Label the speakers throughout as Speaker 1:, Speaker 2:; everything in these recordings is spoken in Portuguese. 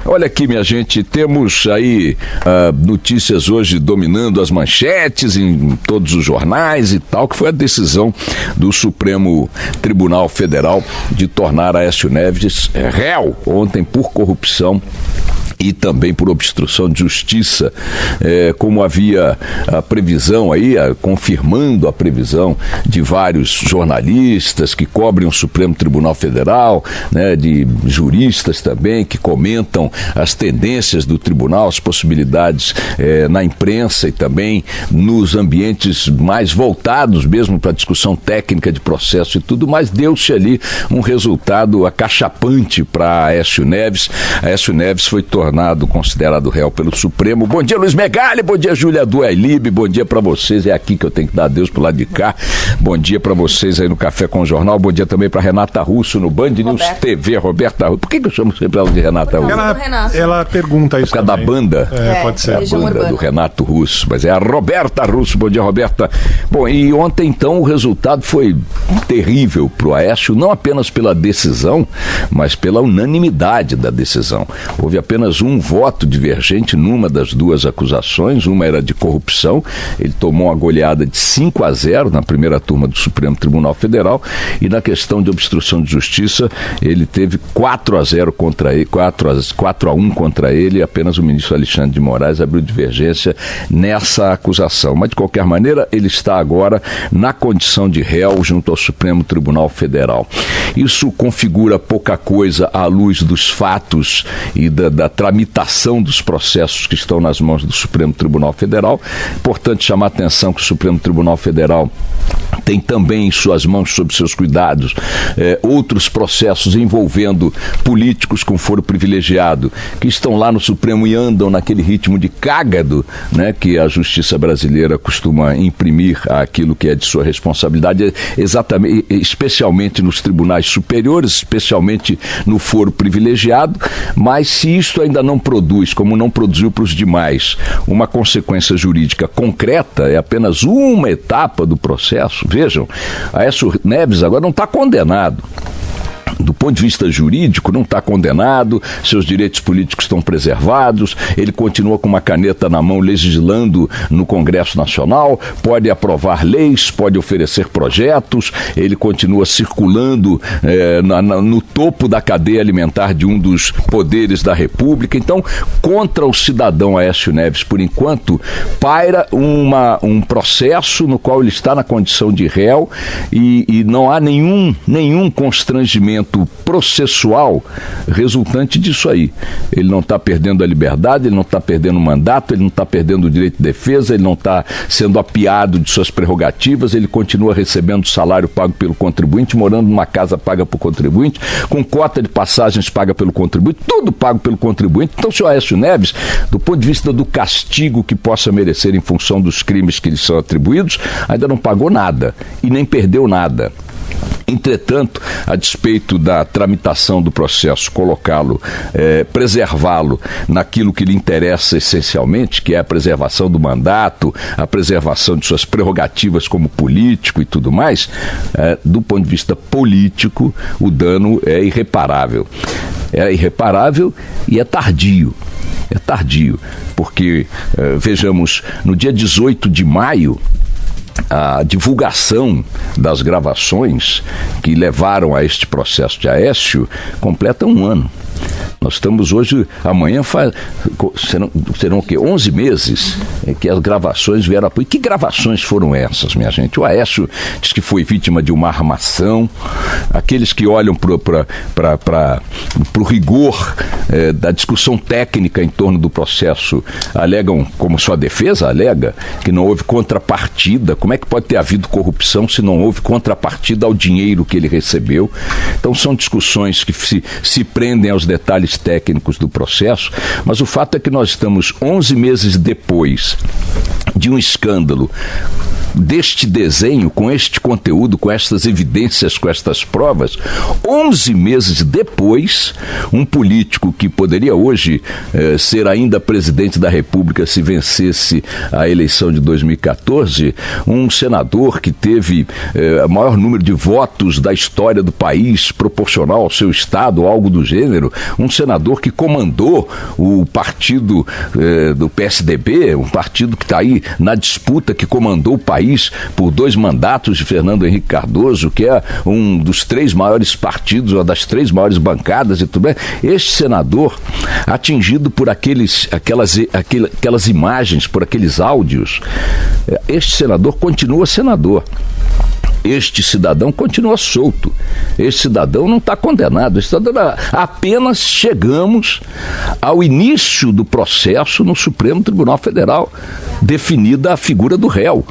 Speaker 1: Olha aqui, minha gente, temos aí notícias hoje dominando as manchetes em todos os jornais e tal, que foi a decisão do Supremo Tribunal Federal de tornar Aécio Neves réu ontem por corrupção e também por obstrução de justiça, como havia a previsão aí, confirmando a previsão de vários jornalistas que cobrem o Supremo Tribunal Federal, né, de juristas também que comentam as tendências do tribunal, as possibilidades na imprensa e também nos ambientes mais voltados mesmo para a discussão técnica de processo e tudo, mas deu-se ali um resultado acachapante para Aécio Neves. Aécio Neves foi considerado réu pelo Supremo. Bom dia, Luiz Megali, bom dia, Júlia Duailib, bom dia pra vocês, é aqui que eu tenho que dar adeus pro lado de cá, bom dia pra vocês aí no Café com o Jornal, bom dia também pra Renata Russo no Band News TV, Roberta Russo. Por que eu chamo sempre ela de Renata Russo?
Speaker 2: Ela pergunta isso.
Speaker 1: Por causa da banda?
Speaker 2: Pode ser.
Speaker 1: A banda do Renato Russo, mas é a Roberta Russo. Bom dia, Roberta. Bom, e ontem então o resultado foi terrível pro Aécio, não apenas pela decisão, mas pela unanimidade da decisão. Houve apenas um voto divergente numa das duas acusações, uma era de corrupção, ele tomou uma goleada de 5-0 na primeira turma do Supremo Tribunal Federal, e na questão de obstrução de justiça, ele teve 4-0 contra ele, 4-1 contra ele, e apenas o ministro Alexandre de Moraes abriu divergência nessa acusação. Mas, de qualquer maneira, ele está agora na condição de réu junto ao Supremo Tribunal Federal. Isso configura pouca coisa à luz dos fatos e da tramitação dos processos que estão nas mãos do Supremo Tribunal Federal. Importante chamar a atenção que o Supremo Tribunal Federal tem também em suas mãos, sob seus cuidados, outros processos envolvendo políticos com foro privilegiado, que estão lá no Supremo e andam naquele ritmo de cágado, né, que a justiça brasileira costuma imprimir àquilo que é de sua responsabilidade, exatamente, especialmente nos tribunais superiores, especialmente no foro privilegiado. Mas se isto ainda não produz, como não produziu para os demais, uma consequência jurídica concreta, é apenas uma etapa do processo. Vejam, Aécio Neves agora não está condenado. Do ponto de vista jurídico, não está condenado, seus direitos políticos estão preservados, ele continua com uma caneta na mão legislando no Congresso Nacional, pode aprovar leis, pode oferecer projetos, ele continua circulando no topo da cadeia alimentar de um dos poderes da República. Então, contra o cidadão Aécio Neves, por enquanto, paira um processo no qual ele está na condição de réu e não há nenhum constrangimento processual resultante disso aí. Ele não está perdendo a liberdade, ele não está perdendo o mandato, ele não está perdendo o direito de defesa, ele não está sendo apiado de suas prerrogativas, ele continua recebendo salário pago pelo contribuinte, morando numa casa paga por contribuinte, com cota de passagens paga pelo contribuinte, tudo pago pelo contribuinte. Então, o senhor Aécio Neves, do ponto de vista do castigo que possa merecer em função dos crimes que lhe são atribuídos, ainda não pagou nada e nem perdeu nada. Entretanto, a despeito da tramitação do processo, preservá-lo naquilo que lhe interessa essencialmente, que é a preservação do mandato, a preservação de suas prerrogativas como político e tudo mais, do ponto de vista político, o dano é irreparável. É irreparável e é tardio. É tardio, porque, vejamos, no dia 18 de maio, a divulgação das gravações que levaram a este processo de completa um ano. Nós estamos hoje, amanhã serão o quê? 11 meses que as gravações vieram a público. Que gravações foram essas, minha gente? O Aécio diz que foi vítima de uma armação. Aqueles que olham para o rigor da discussão técnica em torno do processo alegam, como sua defesa alega, que não houve contrapartida. Como é que pode ter havido corrupção se não houve contrapartida ao dinheiro que ele recebeu? Então são discussões que se prendem aos detalhes técnicos do processo, mas o fato é que nós estamos 11 meses depois de um escândalo deste desenho, com este conteúdo, com estas evidências, com estas provas, 11 meses depois, um político que poderia hoje ser ainda presidente da República se vencesse a eleição de 2014, um senador que teve o maior número de votos da história do país, proporcional ao seu estado, algo do gênero, um senador que comandou o partido do PSDB, um partido que está aí na disputa, que comandou o país por 2 mandatos de Fernando Henrique Cardoso, que é um dos 3 maiores partidos, uma das 3 maiores bancadas e tudo bem. Este senador, atingido por aquelas imagens, por aqueles áudios, este senador continua senador. Este cidadão continua solto. Este cidadão não está condenado. Este cidadão, apenas chegamos ao início do processo no Supremo Tribunal Federal, definida a figura do réu.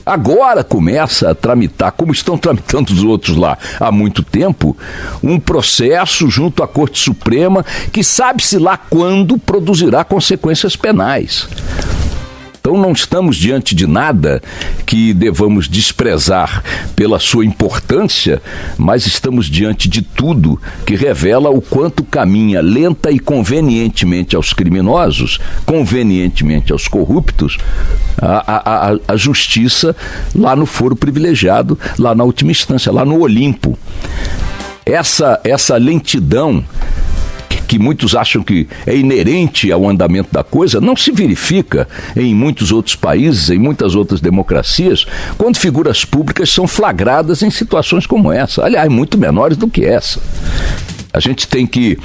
Speaker 1: Agora começa a tramitar, como estão tramitando os outros lá há muito tempo, um processo junto à Corte Suprema que sabe-se lá quando produzirá consequências penais. Então não estamos diante de nada que devamos desprezar pela sua importância, mas estamos diante de tudo que revela o quanto caminha lenta e convenientemente aos criminosos, convenientemente aos corruptos, a justiça lá no foro privilegiado, lá na última instância, lá no Olimpo. Essa lentidão que muitos acham que é inerente ao andamento da coisa, não se verifica em muitos outros países, em muitas outras democracias, quando figuras públicas são flagradas em situações como essa, aliás, muito menores do que essa. A gente tem que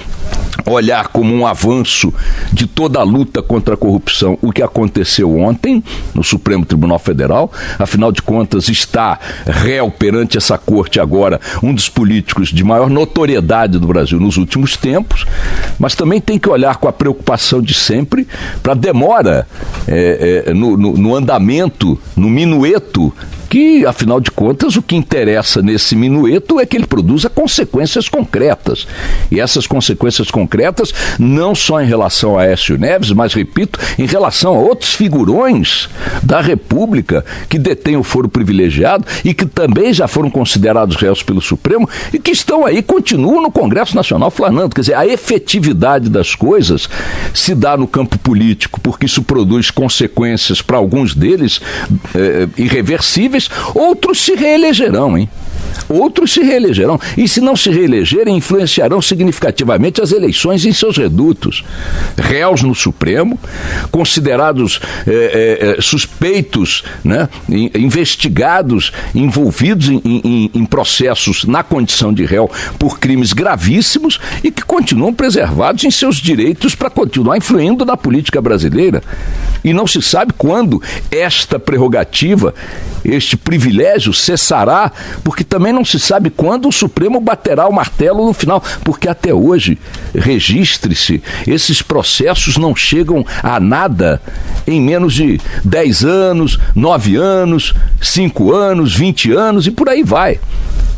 Speaker 1: olhar como um avanço de toda a luta contra a corrupção o que aconteceu ontem no Supremo Tribunal Federal. Afinal de contas, está réu perante essa corte agora um dos políticos de maior notoriedade do Brasil nos últimos tempos, mas também tem que olhar com a preocupação de sempre para a demora no andamento, no minueto, que, afinal de contas, o que interessa nesse minueto é que ele produza consequências concretas. E essas consequências concretas não só em relação a Aécio Neves, mas, repito, em relação a outros figurões da República que detêm o foro privilegiado e que também já foram considerados réus pelo Supremo e que estão aí, continuam no Congresso Nacional flanando. Quer dizer, a efetividade das coisas se dá no campo político, porque isso produz consequências para alguns deles irreversíveis. Outros se reelegerão, hein? Outros se reelegerão. E se não se reelegerem, influenciarão significativamente as eleições em seus redutos. Réus no Supremo, considerados suspeitos, né? Investigados, envolvidos em processos na condição de réu por crimes gravíssimos e que continuam preservados em seus direitos para continuar influindo na política brasileira. E não se sabe quando esta prerrogativa, este privilégio cessará, porque também não se sabe quando o Supremo baterá o martelo no final, porque até hoje, registre-se, esses processos não chegam a nada em menos de 10 anos, 9 anos, 5 anos, 20 anos e por aí vai.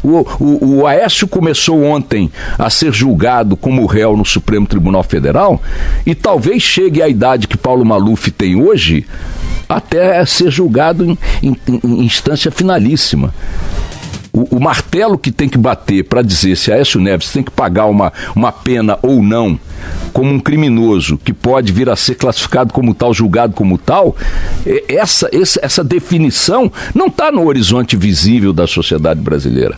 Speaker 1: O Aécio começou ontem a ser julgado como réu no Supremo Tribunal Federal e talvez chegue à idade que Paulo Maluf tem hoje até ser julgado em instância finalíssima. O martelo que tem que bater para dizer se Aécio Neves tem que pagar uma pena ou não, como um criminoso que pode vir a ser classificado como tal, julgado como tal, essa definição não está no horizonte visível da sociedade brasileira.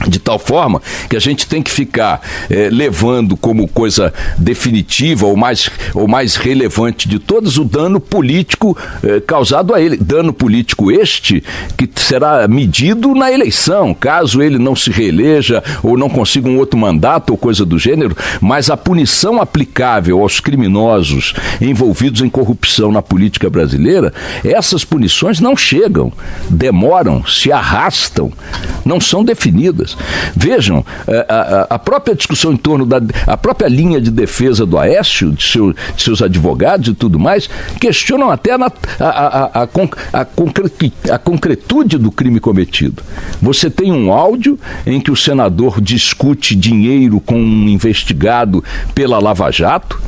Speaker 1: De tal forma que a gente tem que ficar levando como coisa definitiva ou mais relevante de todas o dano político causado a ele. Dano político este que será medido na eleição, caso ele não se reeleja ou não consiga um outro mandato ou coisa do gênero, mas a punição aplicável aos criminosos envolvidos em corrupção na política brasileira, essas punições não chegam, demoram, se arrastam, não são definidas. Vejam, a própria discussão em torno a própria linha de defesa do Aécio, de seus advogados e tudo mais, questionam até a concretude do crime cometido. Você tem um áudio em que o senador discute dinheiro com um investigado pela Lava Jato,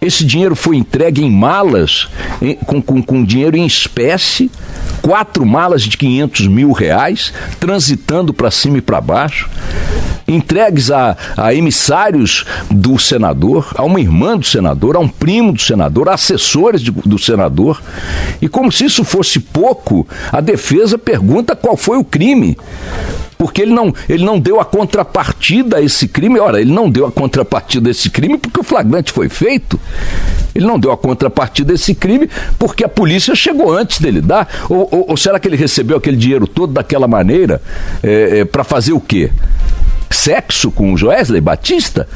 Speaker 1: Esse dinheiro foi entregue em malas, com dinheiro em espécie, 4 malas de R$500 mil, transitando para cima e para baixo, entregues a emissários do senador, a uma irmã do senador, a um primo do senador, a assessores do senador. E como se isso fosse pouco, a defesa pergunta qual foi o crime. Porque ele não deu a contrapartida a esse crime. Ora, ele não deu a contrapartida a esse crime porque o flagrante foi feito. Ele não deu a contrapartida a esse crime porque a polícia chegou antes dele dar. Ou será que ele recebeu aquele dinheiro todo daquela maneira para fazer o quê? Sexo com o Joesley Batista?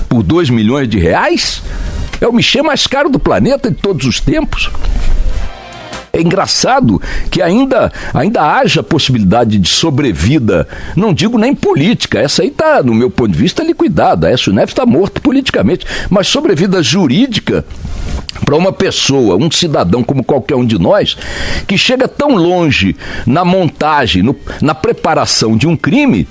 Speaker 1: Por R$2 milhões? É o Michê mais caro do planeta de todos os tempos. É engraçado que ainda haja possibilidade de sobrevida, não digo nem política, essa aí está, no meu ponto de vista, liquidada. Aécio Neves está morto politicamente, mas sobrevida jurídica para uma pessoa, um cidadão como qualquer um de nós, que chega tão longe na montagem, na preparação de um crime,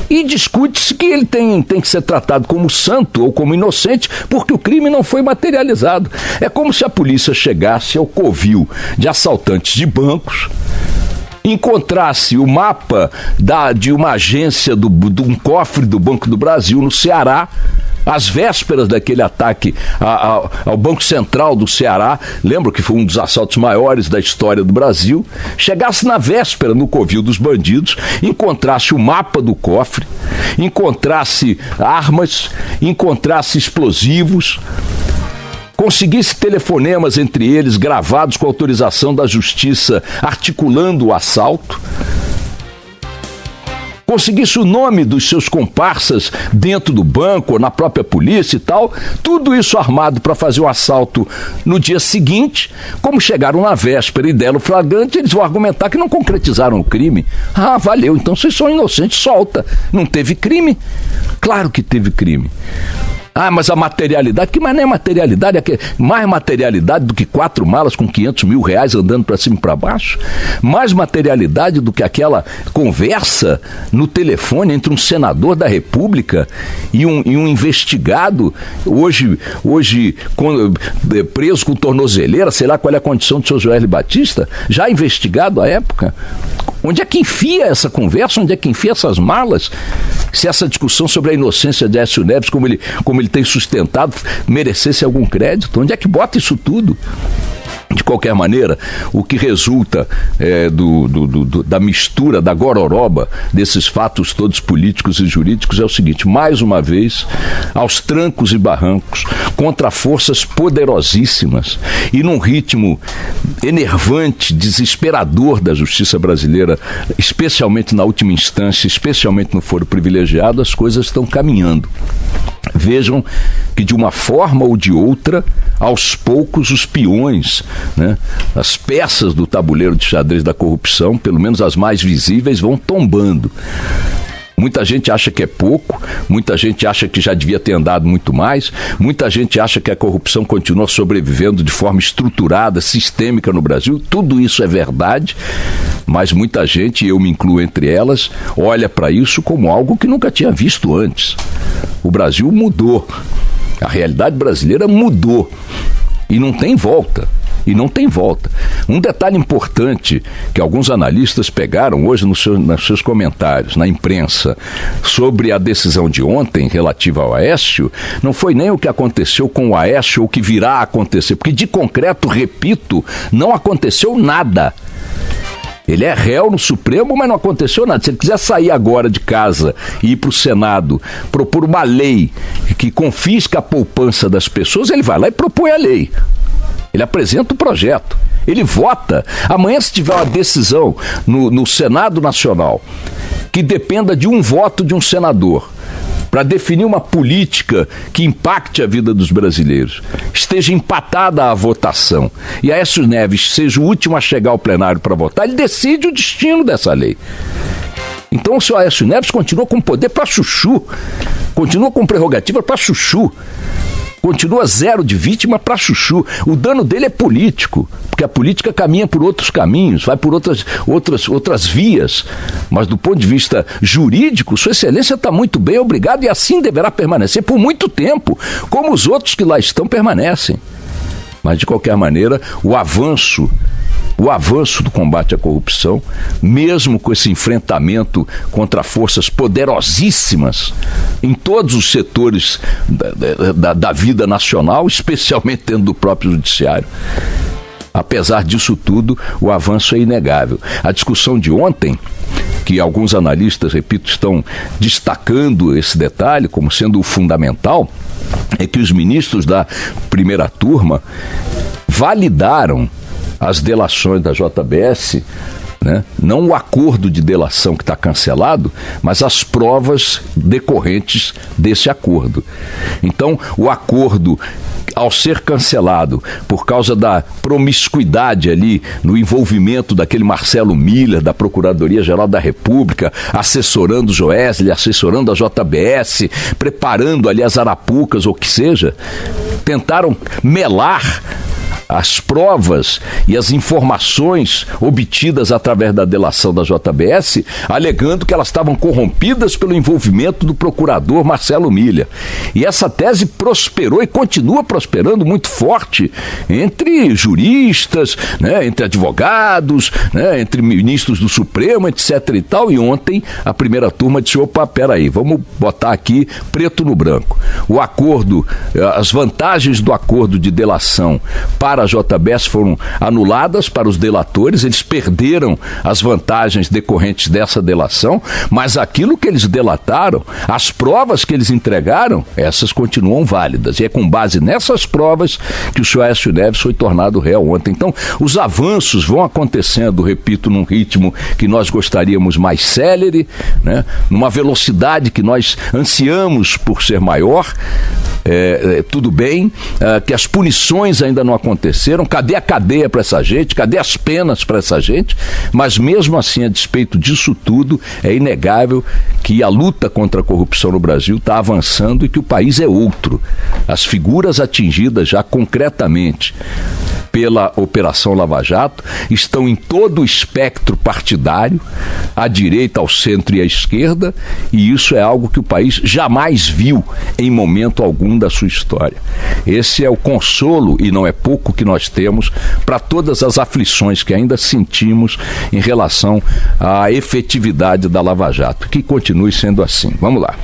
Speaker 1: e discute-se que ele tem que ser tratado como santo ou como inocente, porque o crime não foi materializado. É como se a polícia chegasse ao covil de assaltantes de bancos, encontrasse o mapa de uma agência, de um cofre do Banco do Brasil no Ceará, às vésperas daquele ataque ao Banco Central do Ceará, lembro que foi um dos assaltos maiores da história do Brasil, chegasse na véspera no covil dos bandidos, encontrasse o mapa do cofre, encontrasse armas, encontrasse explosivos, conseguisse telefonemas entre eles gravados com autorização da justiça articulando o assalto, conseguisse o nome dos seus comparsas dentro do banco ou na própria polícia e tal, tudo isso armado para fazer o assalto no dia seguinte. Como chegaram na véspera e deram o flagrante, eles vão argumentar que não concretizaram o crime. Ah, valeu, então vocês são inocentes, solta. Não teve crime? Claro que teve crime. Ah, mas a materialidade, que mais não é materialidade, é mais materialidade do que 4 malas com R$500 mil andando para cima e para baixo? Mais materialidade do que aquela conversa no telefone entre um senador da República e um investigado, hoje preso com tornozeleira, sei lá qual é a condição do seu Joesley Batista, já investigado à época? Onde é que enfia essa conversa? Onde é que enfia essas malas? Se essa discussão sobre a inocência de Aécio Neves, como ele tem sustentado, merecesse algum crédito? Onde é que bota isso tudo? De qualquer maneira, o que resulta da mistura, da gororoba desses fatos todos políticos e jurídicos é o seguinte: mais uma vez, aos trancos e barrancos, contra forças poderosíssimas e num ritmo enervante, desesperador da justiça brasileira, especialmente na última instância, especialmente no foro privilegiado, as coisas estão caminhando. Vejam que de uma forma ou de outra, aos poucos os peões, né, as peças do tabuleiro de xadrez da corrupção, pelo menos as mais visíveis, vão tombando. Muita gente acha que é pouco, muita gente acha que já devia ter andado muito mais, muita gente acha que a corrupção continua sobrevivendo de forma estruturada, sistêmica no Brasil. Tudo isso é verdade, mas muita gente, e eu me incluo entre elas, olha para isso como algo que nunca tinha visto antes. O Brasil mudou, a realidade brasileira mudou e não tem volta. Um detalhe importante que alguns analistas pegaram hoje nos seus comentários, na imprensa, sobre a decisão de ontem relativa ao Aécio, não foi nem o que aconteceu com o Aécio ou o que virá a acontecer, porque de concreto, repito, não aconteceu nada. Ele é réu no Supremo, mas não aconteceu nada. Se ele quiser sair agora de casa e ir para o Senado, propor uma lei que confisca a poupança das pessoas, ele vai lá e propõe a lei. Ele apresenta o projeto, ele vota. Amanhã, se tiver uma decisão no Senado Nacional que dependa de um voto de um senador para definir uma política que impacte a vida dos brasileiros, esteja empatada a votação e Aécio Neves seja o último a chegar ao plenário para votar, ele decide o destino dessa lei. Então o senhor Aécio Neves continua com poder para chuchu, continua com prerrogativa para chuchu. Continua 0 de vítima para chuchu. O dano dele é político, porque a política caminha por outros caminhos, vai por outras vias. Mas do ponto de vista jurídico, Sua Excelência está muito bem, obrigado, e assim deverá permanecer por muito tempo, como os outros que lá estão permanecem. Mas, de qualquer maneira, o avanço do combate à corrupção, mesmo com esse enfrentamento contra forças poderosíssimas em todos os setores da vida nacional, especialmente dentro do próprio judiciário. Apesar disso tudo, o avanço é inegável. A discussão de ontem, que alguns analistas, repito, estão destacando esse detalhe como sendo o fundamental, é que os ministros da primeira turma validaram as delações da JBS, né? Não o acordo de delação que está cancelado, mas as provas decorrentes desse acordo. Então, o acordo, ao ser cancelado por causa da promiscuidade ali no envolvimento daquele Marcelo Miller, da Procuradoria-Geral da República, assessorando o Joesley, assessorando a JBS, preparando ali as arapucas ou o que seja, tentaram melar as provas e as informações obtidas através da delação da JBS, alegando que elas estavam corrompidas pelo envolvimento do procurador Marcelo Miller. E essa tese prosperou e continua prosperando muito forte entre juristas, né, entre advogados, né, entre ministros do Supremo, etc. e tal. E ontem a primeira turma disse: opa, peraí, vamos botar aqui preto no branco. O acordo, as vantagens do acordo de delação para a JBS foram anuladas para os delatores, eles perderam as vantagens decorrentes dessa delação, mas aquilo que eles delataram, as provas que eles entregaram, essas continuam válidas. E é com base nessas provas que o senhor Aécio Neves foi tornado réu ontem. Então, os avanços vão acontecendo, repito, num ritmo que nós gostaríamos mais célere, né? Numa velocidade que nós ansiamos por ser maior. Tudo bem, que as punições ainda não aconteceram, cadê a cadeia para essa gente, cadê as penas para essa gente, mas mesmo assim, a despeito disso tudo, é inegável que a luta contra a corrupção no Brasil está avançando e que o país é outro. As figuras atingidas já concretamente pela Operação Lava Jato estão em todo o espectro partidário, à direita, ao centro e à esquerda, e isso é algo que o país jamais viu em momento algum da sua história. Esse é o consolo, e não é pouco, que nós temos para todas as aflições que ainda sentimos em relação à efetividade da Lava Jato. Que continue sendo assim. Vamos lá.